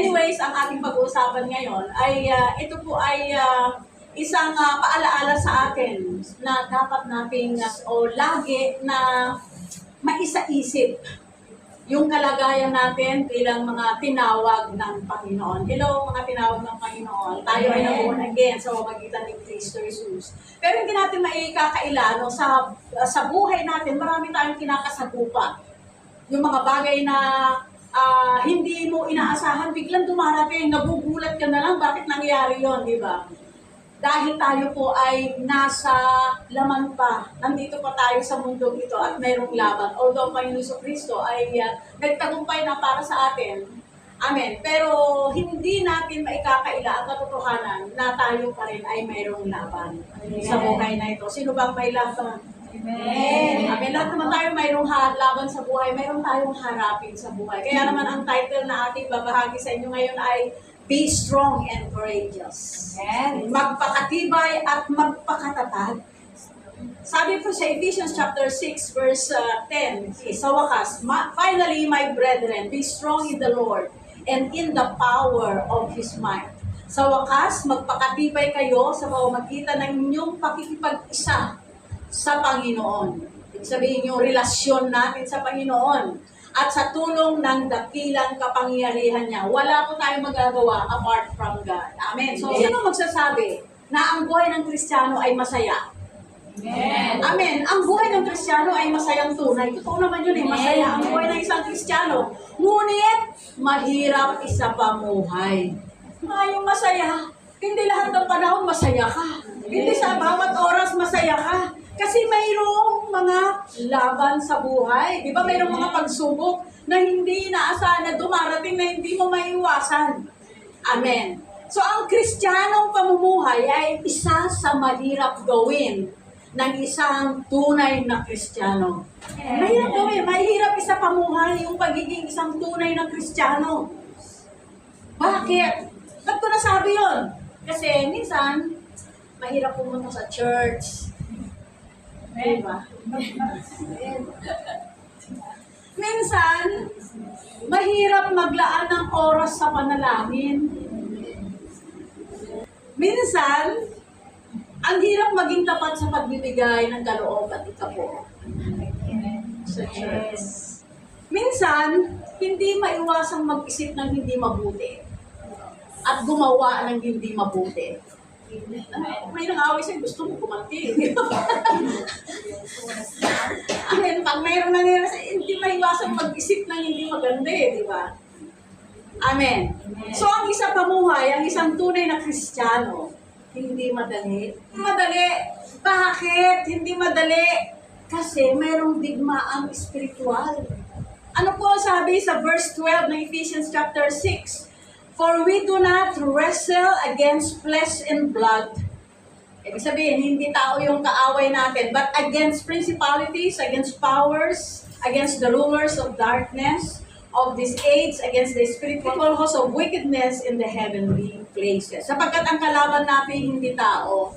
Anyways, ang ating pag-uusapan ngayon ay ito po ay isang paalaala sa atin na dapat nating o lagi na maisaisip yung kalagayan natin bilang mga tinawag ng Panginoon. Hello, mga tinawag ng Panginoon. Tayo ay nabuon again sa magitan ni Kristo Jesus. Pero hindi natin maikakaila, no, sa buhay natin, marami tayong kinakasagupa. Yung mga bagay na hindi mo inaasahan, biglang dumarating, nagugulat ka na lang, bakit nangyari yon, di ba? Dahil tayo po ay nasa laman pa, nandito pa tayo sa mundong ito at mayroong laban. Although ang Panginoon Kristo ay nagtagumpay na para sa atin. Amen. Pero hindi natin maikakaila ang katotohanan na tayo pa rin ay mayroong laban sa buhay na ito. Sino bang may laban? Amen. Amen. Lahat naman tayo mayroong laban sa buhay, mayroong tayong harapin sa buhay. Kaya naman ang title na ating babahagi sa inyo ngayon ay Be Strong and Courageous. Amen. Magpakatibay at magpakatatag. Sabi po sa Ephesians chapter 6 verse 10, sa wakas, finally, my brethren, be strong in the Lord and in the power of His might. Sa wakas, magpakatibay kayo sa pamamagitan ng inyong pakikipag-isa sa Panginoon. Ibig sabihin yung relasyon natin sa Panginoon. At sa tulong ng dakilang kapangyarihan niya, wala po tayong magagawa apart from God. Amen. So, sino magsasabi na ang buhay ng Kristiyano ay masaya? Amen. Amen. Ang buhay ng Kristiyano ay masayang tunay. Totoo naman yun eh, masaya ang buhay ng isang Kristiyano. Ngunit, mahirap isa pamuhay. Ngayong masaya, hindi lahat ng panahon masaya ka. Hindi sa bawat oras masaya ka. Kasi mayroong mga laban sa buhay. Di ba mayroong mga pagsubok na hindi inaasahan na dumarating na hindi mo maiwasan. Amen. So ang Kristiyanong pamumuhay ay isa sa mahirap gawin ng isang tunay na Kristiyano. Mahirap gawin. Mahirap isa pamuhay yung pagiging isang tunay na Kristiyano. Bakit? Ba't ko nasabi yun? Kasi minsan, mahirap pumunta sa church. Diba? Minsan, mahirap maglaan ng oras sa panalangin. Minsan, ang hirap maging tapat sa pagbibigay ng kaloob at ikapo sa church. Minsan, hindi maiwasang mag-isip ng hindi mabuti at gumawa ng hindi mabuti. May nang-away sa'yo, gusto mo kumanti. Amen, pag mayroong nangyari sa'yo, hindi maiwasang mag-isip ng hindi maganda eh, di ba? Amen. So, ang isang pamuhay, ang isang tunay na Kristiyano, hindi madali. Madali. Bakit? Hindi madali. Kasi mayroong digmaang espiritual. Ano po sabi sa verse 12 ng Ephesians chapter 6? For we do not wrestle against flesh and blood. Ibig sabihin, hindi tao yung kaaway natin, but against principalities, against powers, against the rulers of darkness, of this age, against the spiritual host of wickedness in the heavenly places. Sapagkat ang kalaban natin hindi tao.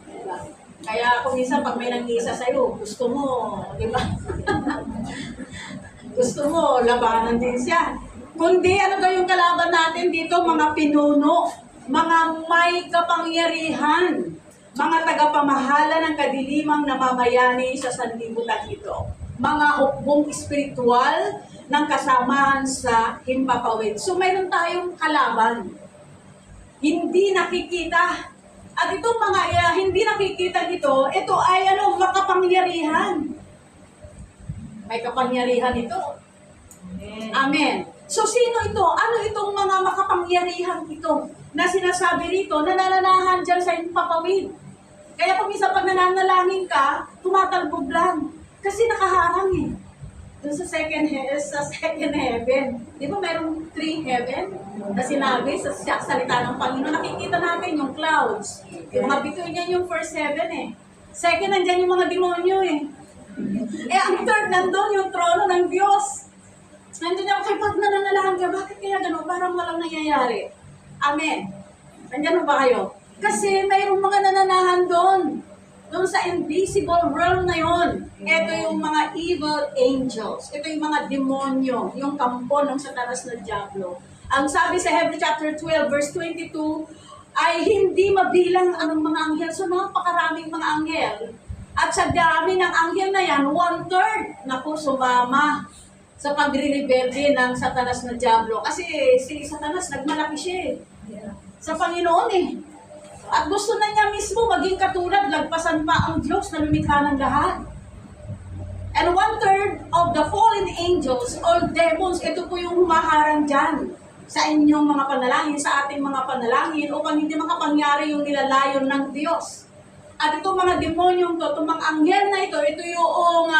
Diba? Kaya kung minsan pag may nang-isa sa'yo, gusto mo, di ba? Gusto mo, labanan din siya. Kundi ano daw yung kalaban natin dito, mga pinuno, mga may kapangyarihan, mga tagapamahala ng kadilimang namamayani sa sanlibutan ito, mga hukbong espiritual ng kasamahan sa himpapawid. So mayroon tayong kalaban. Hindi nakikita. At itong mga hindi nakikita ito ay makapangyarihan. May kapangyarihan ito. Amen. So, sino ito? Ano itong mga makapangyarihan ito na sinasabi rito na nananahan dyan sa himpapawid? Kaya kung minsan pag nananalangin ka, tumatalbog lang. Kasi nakaharang eh. Doon sa second heaven. Di ba mayroong 3 heaven na sinabi sa salita ng Panginoon? Nakikita natin yung clouds. Yung mga bituin niyan yung first heaven eh. Second, nandyan yung mga demonyo eh. Ang third, nandun yung trono ng Diyos. Nandiyan ako, kaya pag nananalahan ka, bakit kaya gano'n? Parang walang nangyayari. Amen. Nandiyan mo ba kayo? Kasi mayroong mga nananahan doon. Doon sa invisible realm na yon. Ito yung mga evil angels. Ito yung mga demonyo, yung kampo ng Satanas na Diablo. Ang sabi sa Hebrews chapter 12, verse 22, ay hindi mabilang ang mga anghel. So, napakaraming mga anghel. At sa dami ng anghel na yan, 1/3 na po sumama sa pagre-rebelde ng Satanas na Diablo. Kasi si Satanas, nagmalaki siya sa Panginoon At gusto na niya mismo maging katulad, lagpasan pa ang Diyos na lumikha ng lahat. And 1/3 of the fallen angels or demons, ito po yung humaharang dyan sa inyong mga panalangin, sa ating mga panalangin, upang hindi makapangyari yung nilalayon ng Diyos. At itong mga demonyong to, itong mga anghel na ito yung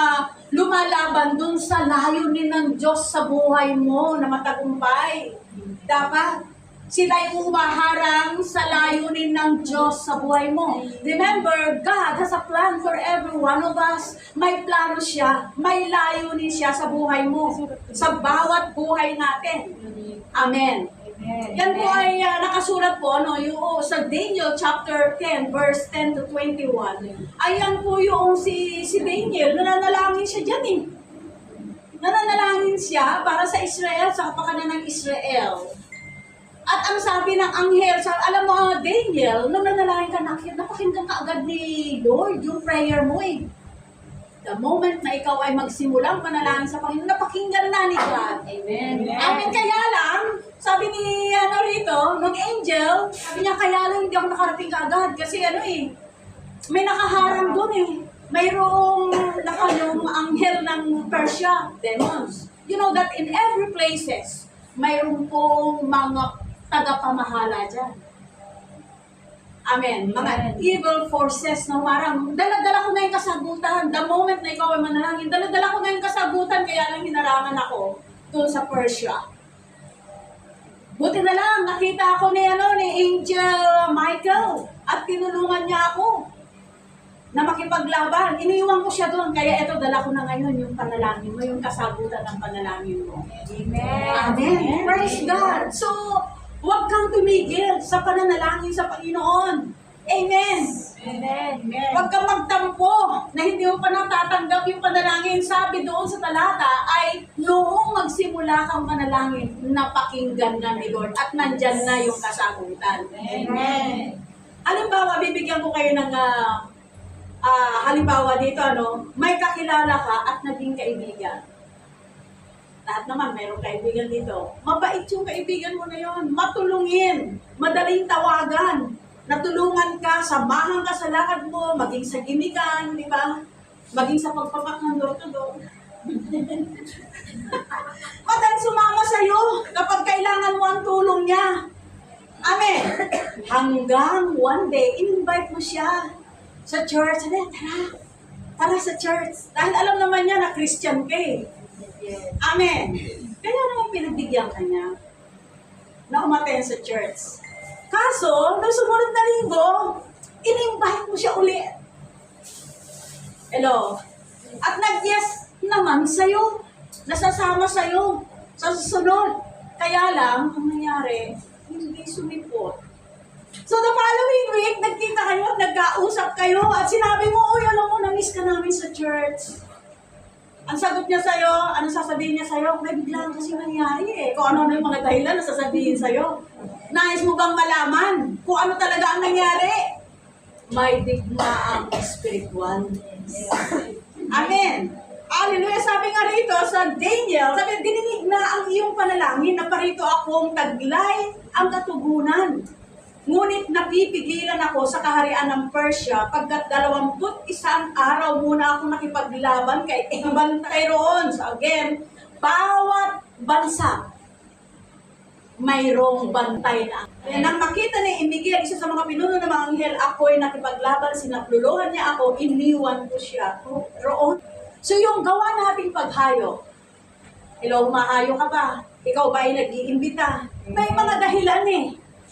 lumalaban dun sa layunin ng Diyos sa buhay mo na matagumpay. Dapat sila yung humaharang sa layunin ng Diyos sa buhay mo. Remember, God has a plan for every one of us. May plano siya, may layunin siya sa buhay mo, sa bawat buhay natin. Amen. Yan po ay nakasulat po yung sa Daniel chapter 10 verse 10 to 21. Ayan po yung si Daniel, nananalangin siya diyan Nananalangin siya para sa Israel, sa kapakanan ng Israel. At ang sabi ng anghel, alam mo Daniel, nung nanalangin ka, napakinggan ka agad ni Lord yung prayer mo The moment na ikaw ay magsimulang manalangin sa Panginoon, napakinggan na ni God. Amen. Amen. Kaya lang, sabi ni rito, nung angel, sabi niya, kaya lang hindi ako nakarating kaagad. Kasi may nakaharang doon Mayroong yung anghel ng Persia, demons. You know that in every places, mayroong pong mga tagapamahala dyan. Amen. Mga evil forces na humarang. Dala-dala ko na yung kasagutan. The moment na ikaw ay manalangin, dala-dala ko na yung kasagutan, kaya lang hinarangan ako doon sa Persia. Buti na lang, nakita ako ni Angel Michael at tinulungan niya ako na makipaglaban. Iniwan ko siya doon, kaya eto, dala ko na ngayon yung panalangin mo, yung kasagutan ng panalangin mo. Amen. Amen. Praise God. So, huwag kang tumigil sa pananalangin sa Panginoon. Amen. Amen. Huwag kang magtampo na hindi mo pa natatanggap yung panalangin. Sabi doon sa talata ay noong magsimula kang manalangin, napakinggan na ni Lord at nandyan na yung kasagutan. Amen. Halimbawa, bibigyan ko kayo ng halimbawa dito, may kakilala ka at naging kaibigan. Lahat naman, mayroong kaibigan dito. Mabait yung kaibigan mo na yon. Matulungin. Madaling tawagan. Natulungan ka, samahan ka sa lakad mo, maging sa gimikan, di ba? Maging sa pagpapak ng door-to-door. Madaling sumama sa'yo kapag kailangan mo ang tulong niya. Amen. Hanggang one day, in-invite mo siya sa church. Sabi, tara sa church. Dahil alam naman niya na Christian ka Amen. Kaya naman pinagbigyan ka niya na umaten sa church. Kaso, nung sumunod na linggo, in-invite mo siya ulit. Hello? At nag-yes naman sa'yo. Nasasama sa'yo sa susunod. Kaya lang, ang nangyari, hindi sumipot. So the following week, nagkita kayo at nagkausap kayo at sinabi mo, uy, alam mo, na-miss ka namin sa church. Ang sagot niya sa'yo, ano sasabihin niya sa'yo? May biglaan kasi nangyari Kung ano yung mga dahilan na sasabihin sa'yo. Nais mo bang malaman kung ano talaga ang nangyari? May digmaang spiritual. Amen. Hallelujah. Sabi nga rito sa Daniel, sabi, dininig na ang iyong panalangin na parito akong taglay ang katugunan. Ngunit napipigilan ako sa kaharian ng Persia pagkat 21 araw muna ako nakipaglaban kay bantay roon. So again, bawat bansa mayroong bantay na. Nang makita ni Miguel, isa sa mga pinuno ng mga anghel, ako'y nakipaglaban, sinapluluhan niya ako, iniwan ko siya roon. So yung gawa nating paghayo, hello, mahayo ka ba? Ikaw ba ay nag-iimbita? May mga dahilan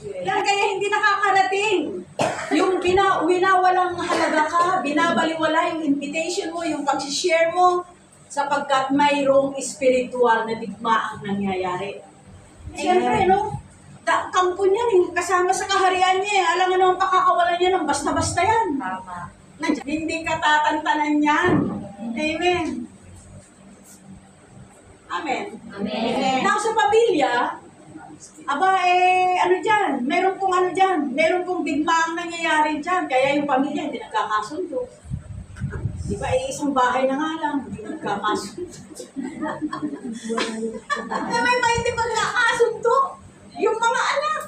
Yan, kaya hindi nakakarating. Yung winawalang halaga ka, binabaliwala yung invitation mo, yung pag-share mo, sapagkat mayroong spiritual na digma ang nangyayari. Siyempre, kampo niyan kasama sa kaharian niya Alam nga naman pakakawalan niya ng basta-basta yan. Tama. Hindi ka tatantanan yan. Amen. Amen. Amen. Now sa pamilya, Aba, ano dyan? Meron pong ano dyan? Meron pong digmaang nangyayari dyan. Kaya yung pamilya hindi nagkakasundo. Di ba, isang bahay na nga lang, hindi nagkakasundo. May hindi magkakasundo. Yung mga anak.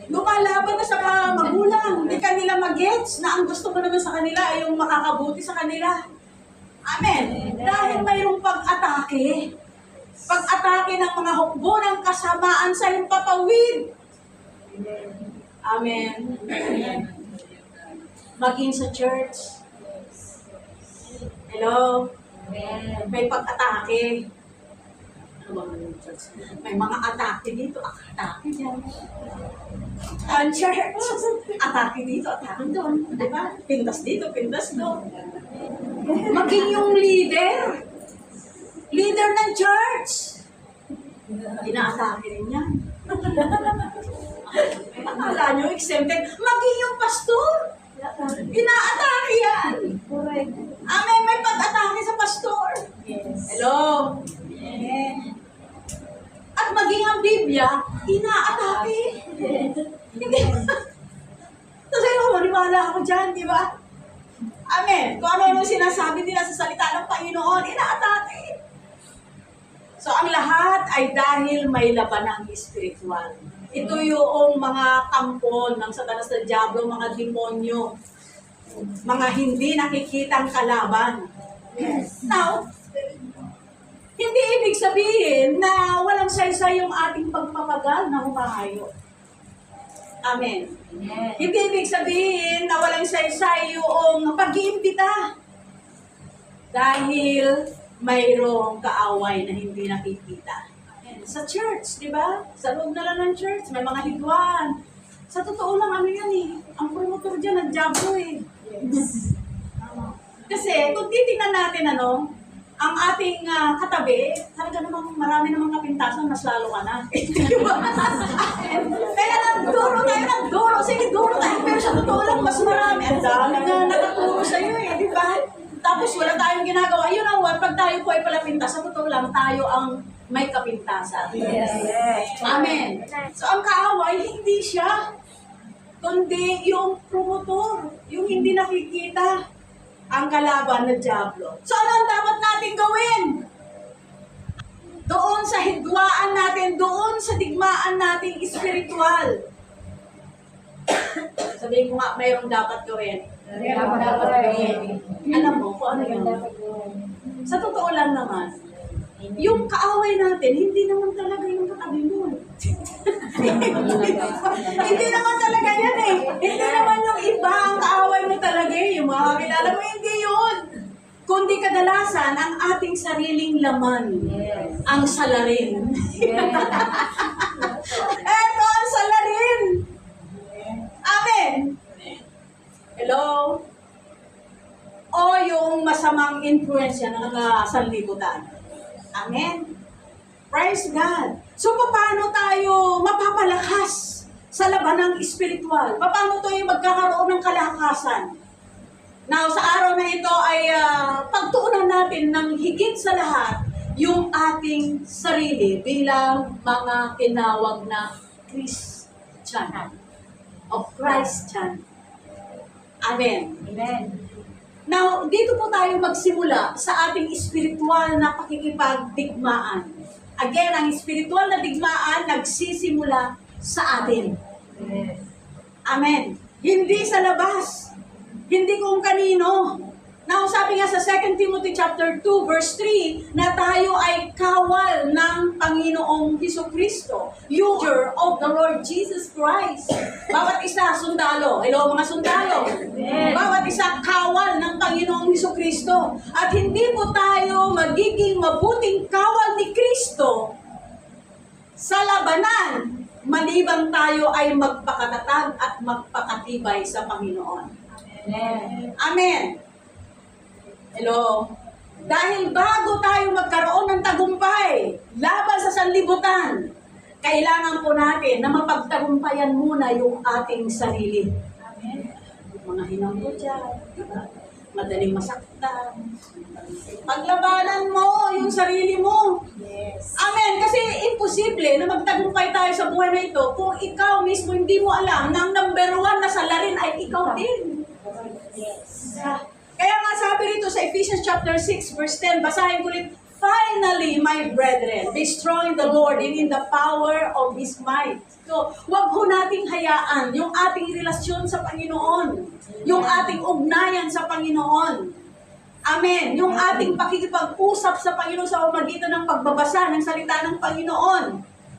Lumalaban na sa mga magulang. Hindi kanila mag-gets na ang gusto mo naman sa kanila ay yung makakabuti sa kanila. Amen. Dahil mayroong pag-atake. Pag-atake ng mga hukbo ng kasamaan sa iyong papawid. Amen. Maging sa church. Hello? May pag-atake. Ano ba yung church? May mga atake dito, atake dyan. Ang church, atake dito, atake doon. Diba? Pintas dito, pintas doon. Maging yung leader. Leader ng church. Inaatake rin yan. Akala nyo exempted. Maging yung pastor. Inaatake yan. Amen. May pag-atake sa pastor. Hello. At maging ang Biblia, inaatake. Hindi. Kasi maniwala ako dyan, di ba? Amen. Kung ano yung sinasabi nila sa salita ng Panginoon, inaatake. So, ang lahat ay dahil may labanang spiritual. Ito yung mga kampo ng Satanas na Diablo, mga demonyo, mga hindi nakikitang kalaban. Now, hindi ibig sabihin na walang saysay yung ating pagpapagal na humahayo. Amen. Hindi ibig sabihin na walang saysay yung pag-iimbita. Dahil mayroong kaaway na hindi nakikita. Sa church, di ba? Sa loob na lang ng church, may mga hidwaan. Sa totoo lang, ano yan eh. Ang promotor dyan, nag-jablo eh. Kasi, kung titingnan natin, ang ating katabi, talaga namang marami namang kapintasan, mas lalo ka na. Kaya nagduro. Sige, duro tayo. Pero sa totoo lang, mas marami. Ang dami nga nakaturo sa'yo eh, di ba? Tapos wala tayong ginagawa. Yun ang pag tayo po ay palapintas, sa totoo lang, tayo ang may kapintasan. Yes. Amen. So, ang kaaway, hindi siya. Kundi yung promotor, yung hindi nakikita ang kalaban ng Diablo. So, ano ang dapat natin gawin? Doon sa hidwaan natin, doon sa digmaan natin spiritual. Sabihin ko nga, mayroong dapat gawin. Dapat gawin. Alam mo kung ano yun? Sa totoo lang naman, yung kaaway natin, hindi naman talaga yung katabi mo. Hindi naman talaga yan eh. Hindi naman yung iba ang kaaway mo talaga eh. Yung mga kilala mo, hindi yun. Kundi kadalasan, ang ating sariling laman, ang salarin. Eto ang salarin. Amen. Hello? O yung masamang influensya ng sanlibutan. Amen. Praise God. So, paano tayo mapapalakas sa labanang espiritual? Paano tayo magkakaroon ng kalakasan? Now, sa araw na ito ay pagtuunan natin ng higit sa lahat yung ating sarili bilang mga tinawag na Christian. Of Christian. Amen. Amen. Now, dito po tayo magsimula sa ating spiritual na pakikipagdigmaan. Again, ang spiritual na digmaan nagsisimula sa atin. Amen. Hindi sa labas. Hindi kung kanino. Now, sabi nga sa 2 Timothy chapter 2, verse 3, na tayo ay kawal ng Panginoong Hesukristo, user of the Lord Jesus Christ. Bawat isa, sundalo. Hello, mga sundalo. Bawat isa, kawal ng Panginoong Hesukristo. At hindi po tayo magiging mabuting kawal ni Kristo sa labanan, maliban tayo ay magpakatatag at magpakatibay sa Panginoon. Amen. Amen. Hello? Dahil bago tayo magkaroon ng tagumpay laban sa sanlibutan, kailangan po natin na mapagtagumpayan muna yung ating sarili. Amen. Mga hinanggo dyan, diba? madaling masaktan. Paglabanan mo yung sarili mo. Yes. Amen. Kasi imposible na magtagumpay tayo sa buhay na ito kung ikaw mismo hindi mo alam na ang number one na salarin ay ikaw din. Yes. Kaya nga sabi rito sa Ephesians chapter 6 verse 10, basahin ko ulit, finally, my brethren, be strong in the Lord and in the power of His might. So, wag ho nating hayaan yung ating relasyon sa Panginoon, yung ating ugnayan sa Panginoon. Amen. Yung ating pakikipag-usap sa Panginoon sa pamamagitan ng pagbabasa ng salita ng Panginoon,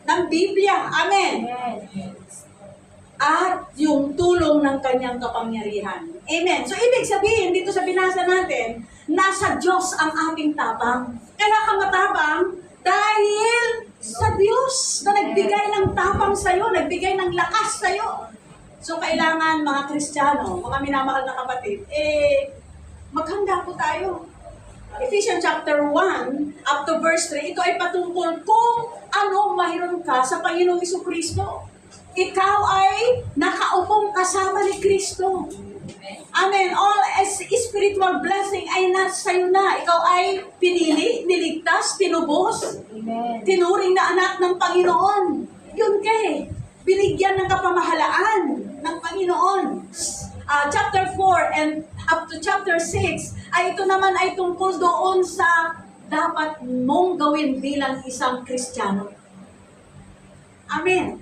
ng Biblia. Amen. Yes. At yung tulong ng kanyang kapangyarihan. Amen. So, ibig sabihin, dito sa binasa natin, nasa Diyos ang ating tapang. Kaya ka matabang dahil sa Diyos na nagbigay ng tapang sa'yo, nagbigay ng lakas sa'yo. So, kailangan mga Kristiyano, mga minamahal na kapatid, maghanda po tayo. Ephesians chapter 1 up to verse 3, ito ay patungkol kung ano mayroon ka sa Panginoong Jesucristo. Ikaw ay nakaupong kasama ni Kristo. Amen. All spiritual blessing ay nasa iyo na. Ikaw ay pinili, niligtas, tinubos, Amen. tinuring na anak ng Panginoon. Yun kay, binigyan ng kapamahalaan ng Panginoon. Chapter 4 and up to chapter 6, ay ito naman ay tungkol doon sa dapat mong gawin bilang isang Kristiyano. Amen.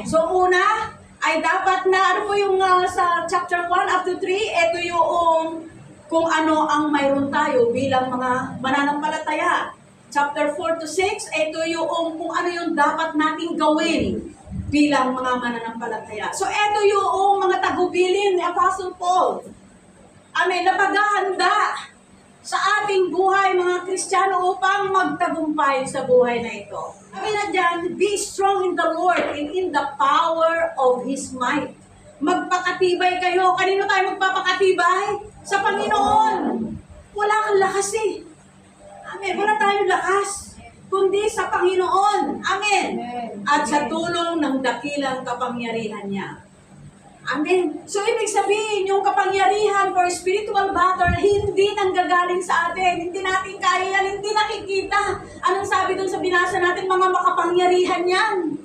So una, ay dapat na, ano po yung sa chapter 1 up to 3, ito yung kung ano ang mayroon tayo bilang mga mananampalataya. Chapter 4 to 6, ito yung kung ano yung dapat nating gawin bilang mga mananampalataya. So ito yung mga tagubilin ni Apostle Paul. Amen, na paghahanda sa ating buhay, mga Kristiyano, upang magtagumpay sa buhay na ito. Sabi na dyan, be strong in the Lord and in the power of His might. Magpakatibay kayo. Kanino tayo magpapakatibay? Sa Panginoon. Wala kang lakas eh. Amen. Wala tayong lakas, kundi sa Panginoon. Amen. At sa tulong ng dakilang kapangyarihan niya. Amen. So, ibig sabihin, yung kapangyarihan for spiritual battle, hindi nanggagaling sa atin. Hindi natin kaya yan, hindi nakikita. Anong sabi dun sa binasa natin, mga makapangyarihan yan?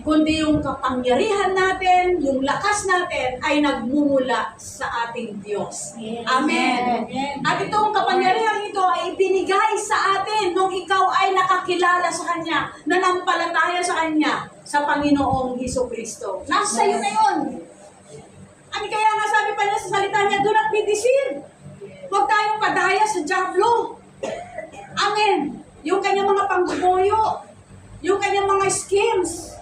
Kundi yung kapangyarihan natin, yung lakas natin, ay nagmumula sa ating Diyos. Amen. At itong kapangyarihan ito ay ibinigay sa atin nung ikaw ay nakakilala sa Kanya, nanampalataya sa Kanya, sa Panginoong Jesucristo. Nasa iyo na yun. Ano kaya nga sabi pa niya sa salita niya, do not be deceived. Huwag tayong padaya sa diablo. Amen. Yung kanyang mga pangguboyo, yung kanyang mga schemes.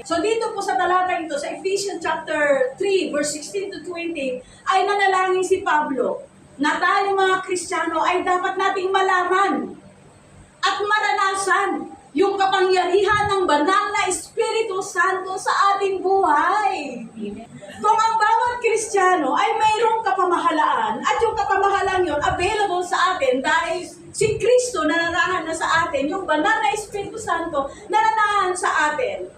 So dito po sa talata ito, sa Ephesians chapter 3, verse 16 to 20, ay nanalangin si Pablo na tayo mga Kristiyano ay dapat nating malaman at maranasan yung kapangyarihan ng banal na Espiritu Santo sa ating buhay. Kung ang bawat Kristiyano ay mayroong kapamahalaan at yung kapamahalaan yun available sa atin dahil si Kristo nananahan na sa atin, yung banal na Espiritu Santo nananahan sa atin,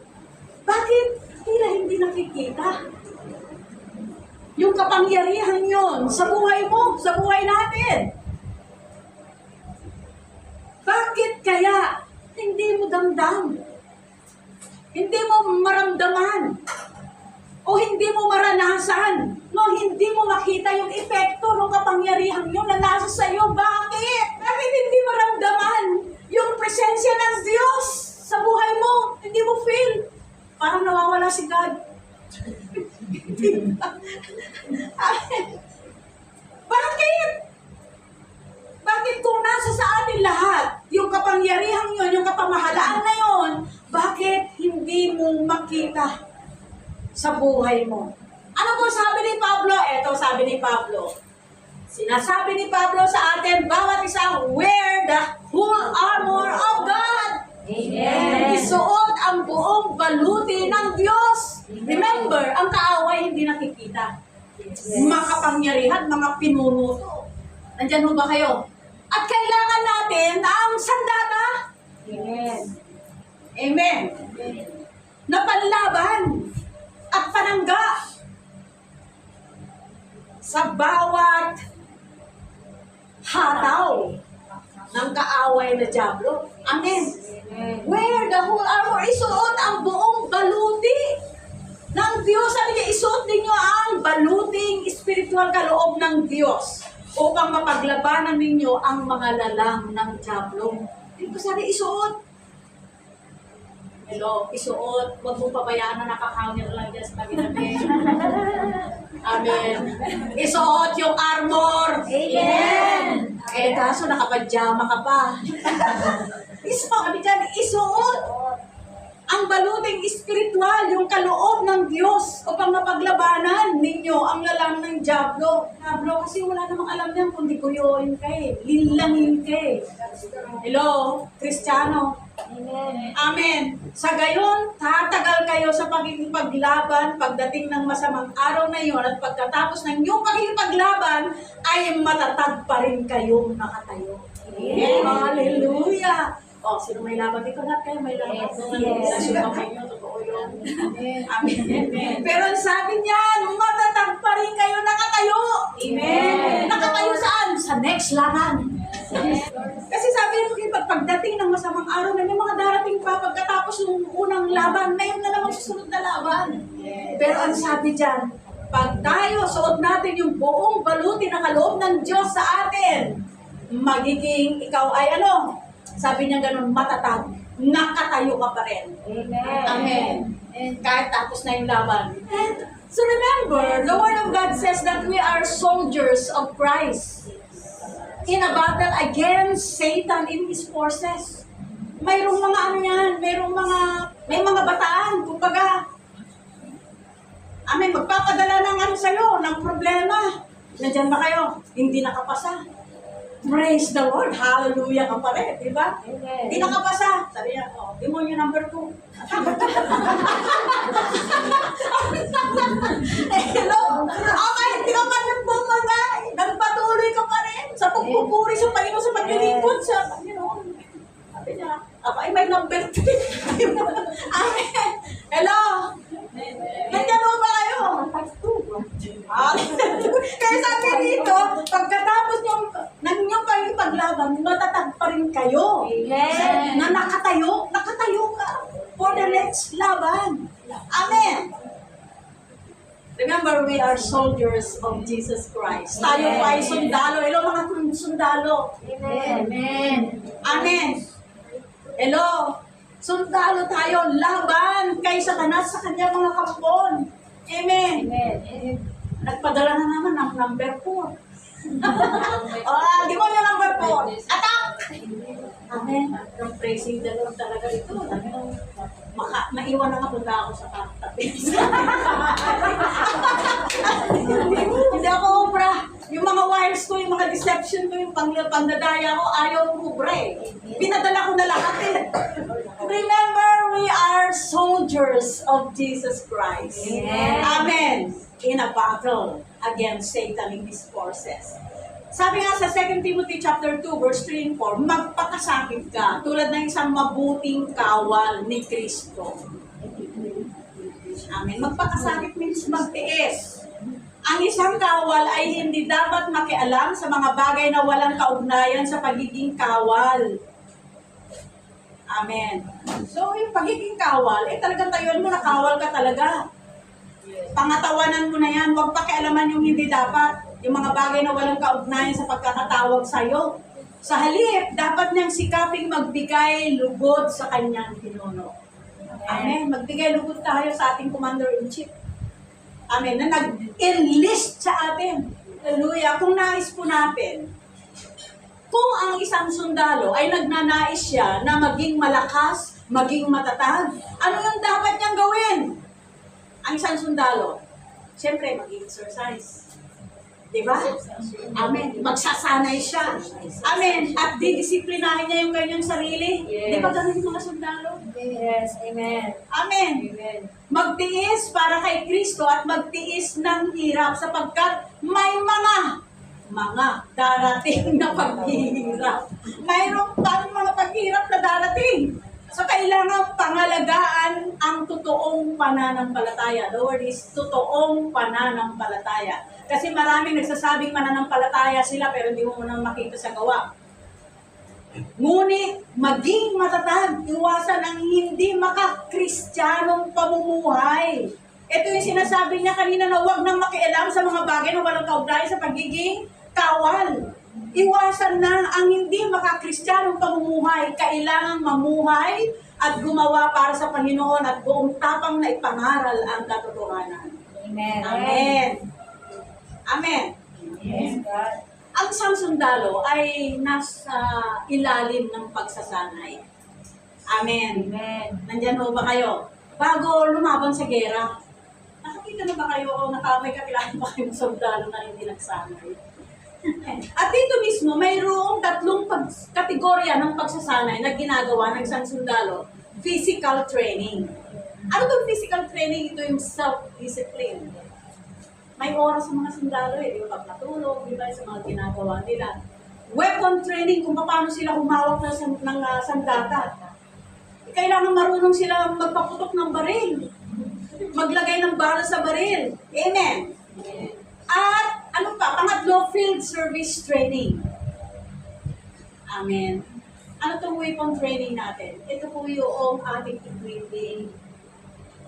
bakit tila hindi nakikita yung kapangyarihan yun sa buhay mo, sa buhay natin? Bakit kaya hindi mo damdam? Hindi mo maramdaman? O hindi mo maranasan? No, hindi mo makita yung epekto ng kapangyarihan yun na nasa sa'yo? Bakit? Bakit hindi maramdaman yung presensya ng Diyos sa buhay mo? Hindi mo feel? Parang nawawala si God. Bakit? Bakit kung nasa sa atin lahat, yung kapangyarihan yun, yung kapamahalaan na yun, bakit hindi mo makita sa buhay mo? Ano po sabi ni Pablo? Eto sabi ni Pablo. Sinasabi ni Pablo sa atin, bawat isa, wear the whole armor of God. Amen. Isuot ang buong baluti ng Diyos. Remember, ang kaaway hindi nakikita. Makapangyarihan, mga pinunuto. Nandyan ho ba kayo? At kailangan natin ang sandata. Amen. Amen. Na panlaban at panangga. the Diablo. Amen. Amen. Where the whole armor, isuot ang buong baluti ng Diyos. Sabi niya, isuot ninyo ang baluting spiritual kaloob ng Diyos upang mapaglabanan ninyo ang mga lalang ng Diablo. Hindi ko sabi, isuot. Hello, isuot. Huwag mong pabayaan na nakakawin lang dyan sa tabi-tabi. Amen. Isuot yung armor. Amen. Eh, kaso nakapajama ka pa. Sabi dyan, isuot ang baluting espiritual, yung kaloob ng Diyos upang mapaglabanan ninyo ang lalang ng Diablo. Diablo, kasi wala namang alam niyan kundi kuyoin ka eh. Linlangin ka eh. Hello, Kristiyano. Amen. Amen. Sa gayon, tatagal kayo sa pagiging paglaban pagdating ng masamang araw na iyon at pagkatapos ng inyong pagiging paglaban ay matatag pa rin kayong nakatayo. Amen. Hallelujah! O, sino may laban? Ikaw lahat kayo may laban. Yes. Totoo yun. Amen. Pero ang sabi niya, matatag pa rin kayo nakatayo. Amen. Nakatayo saan? Sa next laban. Kasi sabi niyo, pagdating ng masamang araw na yung mga darating pa pagkatapos ng unang laban, na yun na naman susunod na laban. Pero ang sabi dyan, pag tayo suot natin yung buong baluti na kaloob ng Diyos sa atin, magiging ikaw ay ano? Sabi niya ganun, matatag, nakatayo ka pa rin. Amen. Amen. And kahit tapos na yung laban. And so remember, the Word of God says that we are soldiers of Christ in a battle against Satan in his forces. Mayroong mga ano yan, may mga bataan, kumbaga, amen, magpapadala ng ano sa'yo, ng problema. Nandyan ba kayo? Hindi nakapasa. Praise the Lord. Hallelujah ka pa rin, di ba? Amen. Hindi nakapasa. Sabi niya, demonyo number 2. Hello? Okay, hindi ka pa nagbumagay. Nagpatuloy ka pa rin sa pagpupuri sa Panginoon, sa paglilingkod sa Panginoon. Sabi niya, ako ay may number 3. Amen. Hello? Nandiyan mo ba kayo? Kaya sabi dito, pagkatapos ng inyong paglaban, matatag pa rin kayo. Amen. Na nakatayo ka for the next laban. Amen. Remember, we are soldiers of Jesus Christ. Tayo po ay sundalo. Hello, mga sundalo. Amen. Amen. Hello. Sundalo tayo, laban kay Satanas sa kanyang mga kampon. Amen. Amen. Nagpadala na naman ng number 4. Di mo yung number 4. Attack! Amen. Ang praising the Lord talaga ito. Naiwan na nga punta ako sa tabi. Hindi ako obra. Yung mga wires ko, yung mga deception ko, yung pandadaya ko, ayaw ko obra eh. Pinadala ko na lahat eh. Remember, we are soldiers of Jesus Christ. Amen. Amen. In a battle against Satan and his forces. Sabi nga sa 2 Timothy chapter 2 verse 3 and 4, magpakasakit ka tulad ng isang mabuting kawal ni Kristo. Amen. Magpakasakit means magtiis. Ang isang kawal ay hindi dapat makialam sa mga bagay na walang kaugnayan sa pagiging kawal. Amen. So, yung pagiging kawal, talagang tayuan mo na kawal ka talaga. Pangatawanan mo na yan, huwag pakialaman yung hindi dapat, yung mga bagay na walang kaugnayan sa pagkakatawag sa'yo. Sa halip, dapat niyang sikaping magbigay lugod sa kanyang pinuno. Amen. Magbigay lugod tayo sa ating Commander-in-Chief. Amen. Na nag-enlist sa atin. Hallelujah. Kung nais po natin, kung ang isang sundalo ay nagnanais siya na maging malakas, maging matatag, ano yung dapat niyang gawin? Ang isang sundalo, siyempre mag-exercise. Diba? Amen. Magsasanay siya. Amen. At didisiplinahin niya yung kanyang sarili. Yes. Di ba ganun yung mga sundalo? Yes. Amen. Amen. Amen. Magtiis para kay Kristo at magtiis ng hirap sapagkat may mga darating na paghihirap. Mayroon pang mga paghihirap na darating. So, kailangan pangalagaan ang totoong pananampalataya. The word is totoong pananampalataya. Kasi maraming nagsasabing mananampalataya sila pero hindi mo nang makita sa gawa. Ngunit maging matatag, iwasan ang hindi makakristyanong pamumuhay. Ito yung sinasabi niya kanina na huwag nang makialam sa mga bagay na walang kaugnayan sa pagiging kawal. Iwasan na ang hindi makakristyanong pamumuhay. Kailangang mamuhay at gumawa para sa Panginoon at buong tapang na ipangaral ang katotohanan. Amen. Amen. Amen. Yes, God. Ang isang sundalo ay nasa ilalim ng pagsasanay. Amen. Amen. Nandyan ho ba kayo? Bago lumaban sa gera, nakakita na ba kayo o may kakilala ba kayong sundalo na hindi nagsanay? At dito mismo, mayroong tatlong kategorya ng pagsasanay na ginagawa ng isang sundalo. Physical training. Ano bang physical training? Ito yung self-discipline. May oras sa mga sundalo yung pag natulog, di ba, sa mga ginagawa nila. Weapon training, kung paano sila humawak ng sandata. Kailangan marunong sila magpaputok ng baril. Maglagay ng bala sa baril. Amen. At ano pa? Pangatlo, field service training. Amen. Ano itong weapon training natin? Ito po yung ating equipping.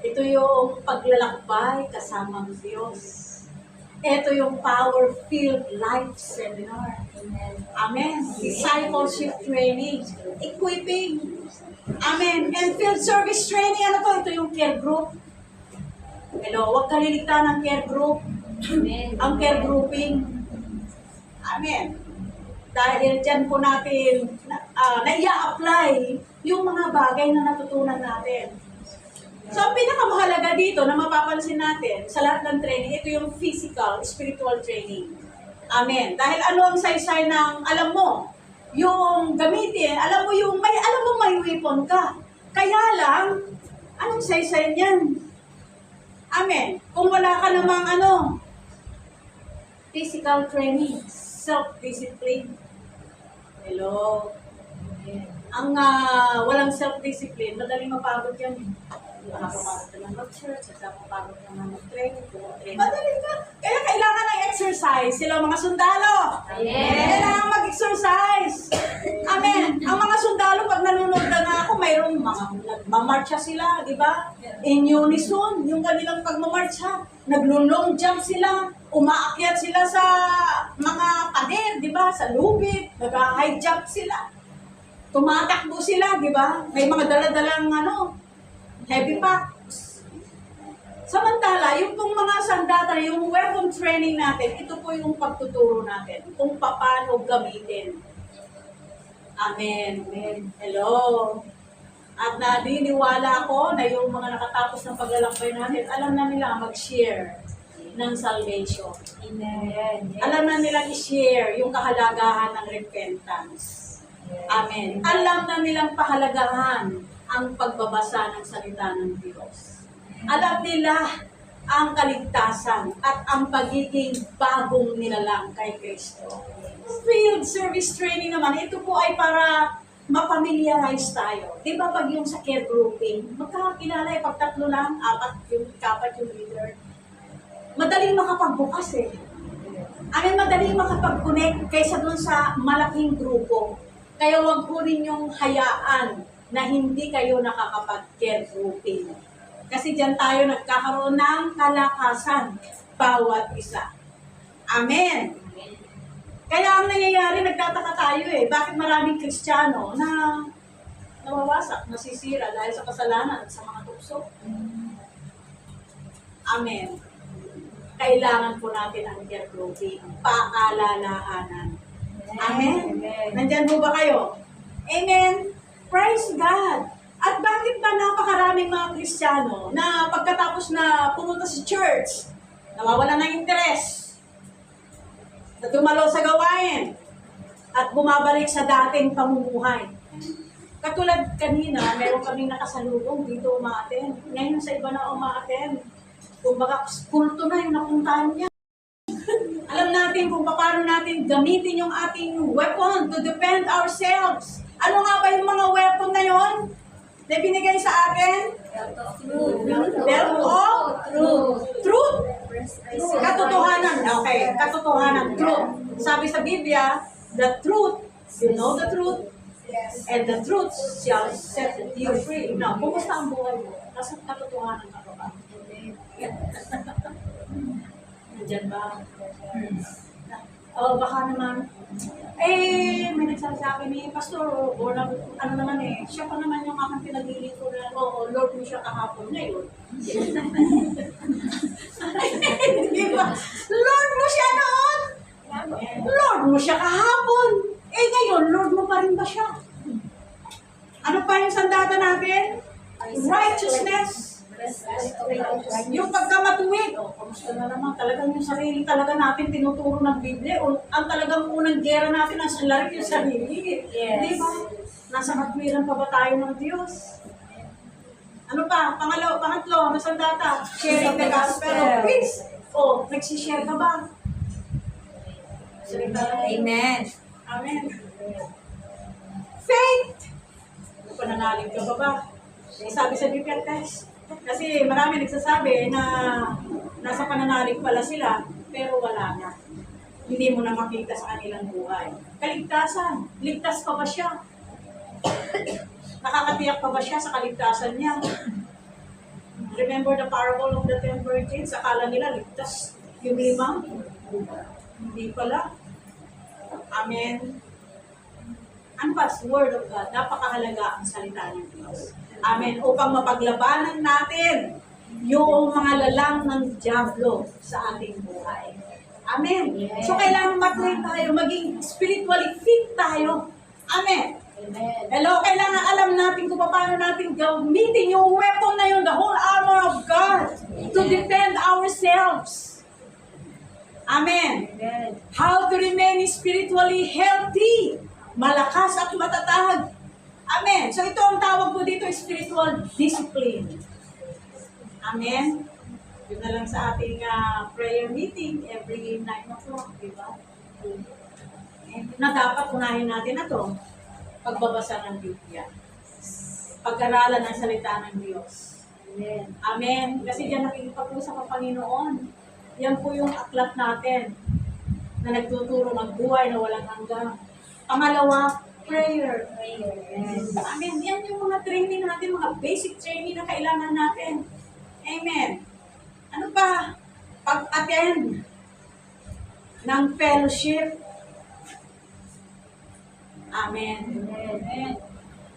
Ito yung paglalakbay kasama ng Diyos. Ito yung Power-Filled Life Seminar. Amen. Discipleship training. Equipping. Amen. And field service training. Ano to? Ito yung care group. Hello, huwag kaliligtaan ng care group. Amen. Ang care grouping. Amen. Dahil dyan po natin na-i-apply yung mga bagay na natutunan natin. So, ang pinakamahalaga dito na mapapansin natin sa lahat ng training, ito yung physical, spiritual training. Amen. Dahil ano ang saysay ng, alam mo, yung gamitin, alam mo may weapon ka. Kaya lang, anong saysay niyan? Amen. Kung wala ka namang physical training, self-discipline. Hello. Ang walang self-discipline, madaling mapagod yan. Nakakapagod ka ng mag-church, nakakapagod ka ng mag-training. Madali ka. Kaya kailangan ng exercise. Sila mga sundalo. Amen. Kailangan mag-exercise. Amen. Ang mga sundalo, pag nanonood na nga ako, mayroong mga nagmamarcha sila, di ba? In unison, yung kanilang pagmamarcha. Naglo-long jump sila. Umaakyat sila sa mga pader, di ba? Sa lubid. Nag-high jump sila. Tumatakbo sila, di ba? May mga daladalang heavy packs. Samantala, yung pong mga sandata, yung weapon training natin, ito po yung pagtuturo natin kung paano gamitin. Amen. Amen. Hello. At naniniwala ako na yung mga nakatapos ng paglalakbay natin, alam na nila mag-share ng salvation. Amen. Alam na nilang i-share yung kahalagahan ng repentance. Amen. Alam na nilang pahalagahan ang pagbabasa ng salita ng Diyos. Alam nila ang kaligtasan at ang pagiging bagong nilalang kay Kristo. Field service training naman, ito po ay para mapamiliarize tayo. Di ba pag yung sa care grouping, magkakakilala pag tatlo lang, kapat yung leader. Madaling makapagbukas madaling makapag-connect kaysa dun sa malaking grupo. Kaya wag po ninyong hayaan na hindi kayo nakakapag-care grouping. Kasi dyan tayo nagkakaroon ng kalakasan, bawat isa. Amen. Kaya ang nangyayari, nagtataka tayo bakit maraming Kristiyano na nawawasak, nasisira dahil sa kasalanan at sa mga tukso. Amen. Kailangan po natin ang care grouping, paalalahanan. Amen. Nandyan po ba kayo? Amen. Praise God! At bakit ba napakaraming mga Kristiyano na pagkatapos na pumunta sa church, nawawala ng interes, na dumalo sa gawain, at bumabalik sa dating pamumuhay? Katulad kanina, meron kaming nakasalubong dito umaaten. Ngayon sa iba na umaaten. Kung baka kulto na yung napuntahan niya. Alam natin kung paano natin gamitin yung ating weapon to defend ourselves. Ano nga ba yung mga weapon na yon na binigay sa atin? Belt of truth. Katotohanan. Okay, katotohanan. Truth. Sabi sa Biblia, the truth, you know the truth, Yes. And the truth shall set you free. Now, kumusta ang buhay mo? Nasa katotohanan ka ba? Nandyan ba? Baka naman, may nagsabi sa akin Pastor, ano naman siya pa naman yung aking pinaglilingkod na, Lord mo siya kahapon ngayon. Di ba? Lord mo siya noon! Lord mo siya kahapon! Ngayon, Lord mo pa rin ba siya? Ano pa yung sandata natin? Righteousness. Yung pagkamatuwid. Kamusta na naman? Talagang yung sarili talaga natin tinuturo ng Biblia. Ang talagang unang gera natin ang salarin yung sarili. Yes. Di ba? Nasa katwiran pa ba tayo ng Diyos? Ano pa? Pangatlo, ano sandata? Sharing the gospel of peace. Nagsishare ka ba? Amen. Amen. Faith! Pananalig ka ba? Sabi sa Biblia text. Kasi marami nagsasabi na nasa pananalig pala sila, pero wala na. Hindi mo na makita sa kanilang buhay. Kaligtasan. Ligtas pa ba siya? Nakakatiyak pa ba siya sa kaligtasan niya? Remember the parable of the 10 virgins? Akala nila ligtas yung 5? Hindi pala. Amen. Ano ba? Word of God. Napakahalaga ang salita ng Diyos. Amen. Upang mapaglabanan natin yung mga lalang ng Diablo sa ating buhay. Amen. Yes. So, kailangan matry tayo, maging spiritually fit tayo. Amen. Amen. Hello, kailangan alam natin kung paano natin gamitin yung weapon na yun, the whole armor of God, to defend ourselves. Amen. Amen. How to remain spiritually healthy, malakas at matatag. Amen. So ito ang tawag ko dito, spiritual discipline. Amen. Yun na lang sa ating prayer meeting every 9 o'clock, di ba? Na dapat unahin natin na to, pagbabasa ng Biblia. Pag-aralan ng salita ng Diyos. Amen. Amen. Kasi diyan nakikipag-usap ang Panginoon. Yan po yung aklat natin na nagtuturo ng buhay na walang hanggang. Pangalawa, prayer. Amen. Yan yung mga training natin, mga basic training na kailangan natin. Amen. Ano pa? Pag-attend ng fellowship. Amen. Amen.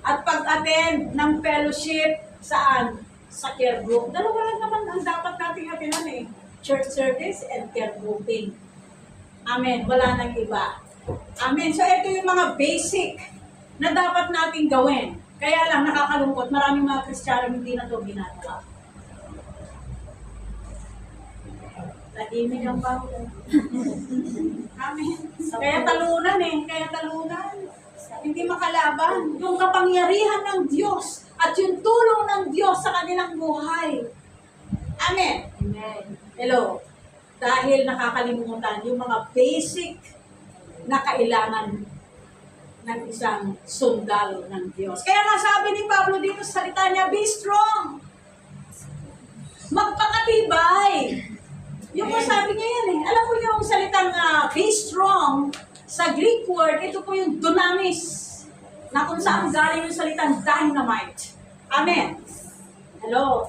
At pag-attend ng fellowship, saan? Sa care group. Dalawa lang naman ang dapat nating atinan Church service and care grouping. Amen. Wala nang iba. Amen. So, ito yung mga basic na dapat nating gawin. Kaya lang, nakakalungkot, maraming mga Kristiyano hindi na ito ginagawa. Tahimik ang bangko. Amen. Kaya talunan Kaya talunan. Hindi makalaban. Yung kapangyarihan ng Diyos at yung tulong ng Diyos sa kanilang buhay. Amen. Amen. Hello. Dahil nakakalimutan yung mga basic na kailangan ng isang sundalo ng Diyos. Kaya nga sabi ni Pablo dito sa salita niya, be strong. Magpakatibay. Yung po sabi niya yan Alam mo yung salitang be strong, sa Greek word, ito po yung dunamis, na kung saan galing yung salitang dynamite. Amen. Hello.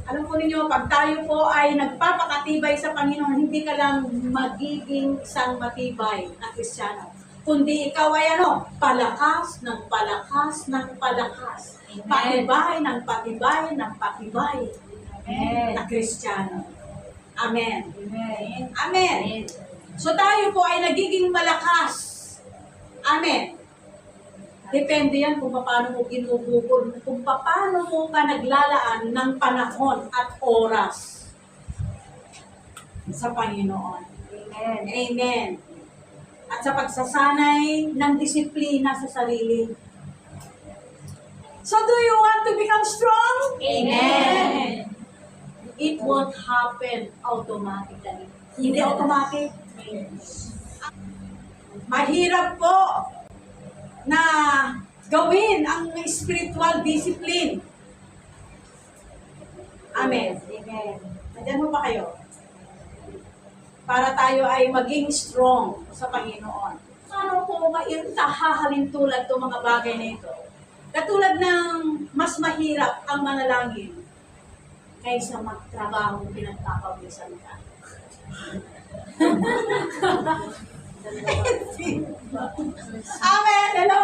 Alam po ninyo, pag tayo po ay nagpapakatibay sa Panginoon, hindi ka lang magiging isang matibay na Kristiyano, kundi ikaw ay palakas ng palakas ng palakas. Patibay ng patibay ng patibay na Kristiyano. Amen. Amen. Amen. So tayo po ay nagiging malakas. Amen. Depende yan kung paano mo ginugugol, kung paano mo ka naglalaan ng panahon at oras sa Panginoon. Amen. Amen. At sa pagsasanay ng disiplina sa sarili. So do you want to become strong? Amen. It won't happen automatically. Hindi automatic. Mahirap po na gawin ang spiritual discipline. Amen. Amen. Nandiyan mo pa kayo? Para tayo ay maging strong sa Panginoon. paano ko hahalin tulad itong mga bagay na ito? Katulad ng mas mahirap ang manalangin kaysa magtrabaho pinagpapawisan ka. Amen! Hello?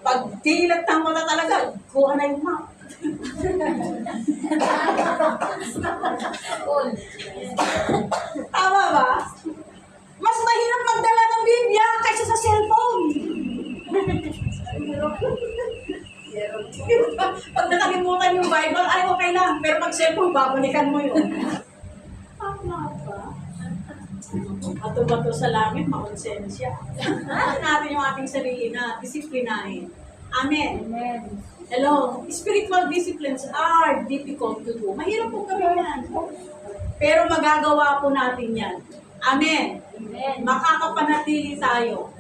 Pag dilat ng mata talaga, kuha na yung map. Tama ba? Mas mahirap magdala ng Biblia kaysa sa cellphone. Pag nakalimutan yung Bible, ay okay lang. Pero pag cellphone, babalikan mo yun. Tama ba? Bato-bato sa langit, makonsensya. Natin yung ating sarili na disiplinahin. Amen. Amen. Hello, spiritual disciplines are difficult to do. Mahirap po kami yan. Pero magagawa po natin yan. Amen. Amen. Makakapanatili tayo.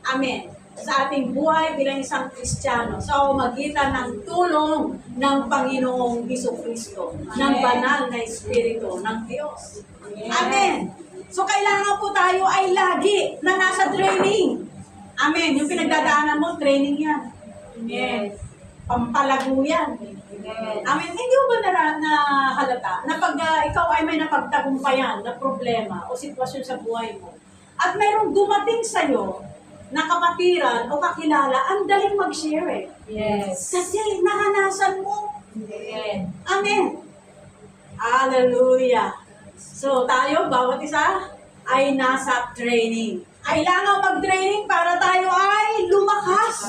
Amen. Sa ating buhay bilang isang Kristiyano sa magitan ng tulong ng Panginoong Hesukristo, ng banal na Espiritu ng Diyos. Amen. So kailangan po tayo ay lagi na nasa training. Amen. Yung pinagdadaanan mo, training yan. Amen. Pampalago yan. Amen. Amen. Hindi mo ba na halata na pag ikaw ay may napagtagumpayan na problema o sitwasyon sa buhay mo at mayroong dumating sa'yo na kapatiran o kakilala, ang daling mag-share eh. Yes. Kasi naranasan mo. Amen. Amen. Hallelujah. So tayo, bawat isa ay nasa training. Kailangan mag-training para tayo ay lumakas.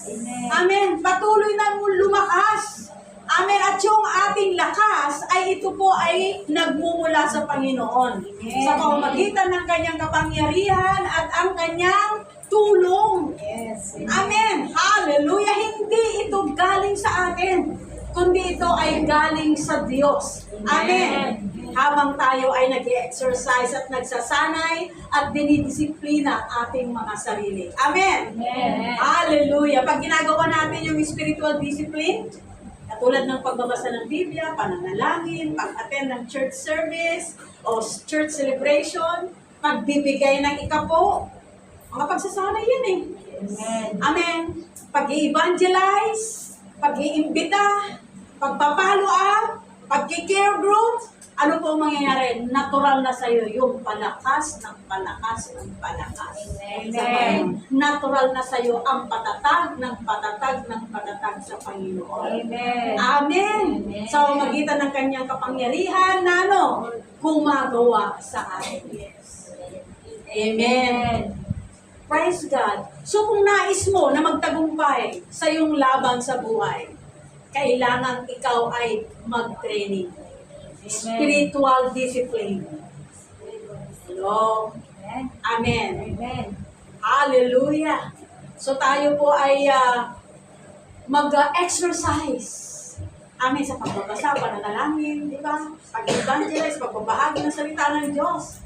Amen. Amen. Patuloy na lumakas. Amen. At yung ating lakas ay ito po ay nagmumula sa Panginoon. Amen. Sa pamamagitan ng kanyang kapangyarihan at ang kanyang tulong. Yes. Amen. Hallelujah. Hindi ito galing sa atin, kundi ito ay galing sa Diyos. Amen. Habang tayo ay nag-exercise at nagsasanay at dinidisiplina ating mga sarili. Amen. Amen. Hallelujah. Pag ginagawa natin yung spiritual discipline, katulad ng pagbabasa ng Biblia, pananalangin, pag-attend ng church service o church celebration, pagbibigay ng ikapo, mga pagsasanay yan eh. Amen. Amen. Pag-i-evangelize, pag-iimbita, pagpapalo up, pag-care group, ano po ang mangyayari? Natural na sa'yo yung palakas ng palakas ng palakas. Amen. Natural na sa'yo ang patatag ng patatag ng patatag sa Panginoon. Amen. Amen. Amen. Sa magitan ng kanyang kapangyarihan na gumagawa sa atin. Amen. Praise God. So kung nais mo na magtagumpay sa iyong laban sa buhay, kailangan ikaw ay mag-training. Spiritual discipline. Hello? Amen. Amen. Amen. Hallelujah. So tayo po ay mag-exercise. Amen. Sa pagbabasa, pananalangin, di ba? Pag-evangelize, pagbabahagi ng salita ng Diyos.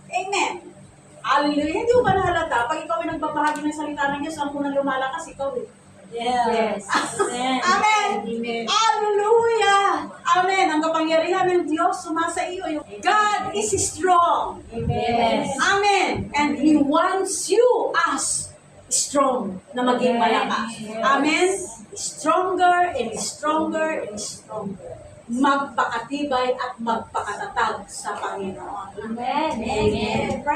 Amen. Hallelujah. Hindi mo ba nahalata? Pag ikaw ay nagbabahagi ng salita ng Diyos, ang unang lumalakas, ikaw eh. Yes. Amen. Amen. Amen. Hallelujah. Amen. Ang kapangyarihan ng Diyos sumasa iyo. God is strong. Amen. Amen. And He wants you as strong na maging malakas. Amen. Stronger and stronger and stronger. Magpakatibay at magpakatatag sa Panginoon. Amen. Amen.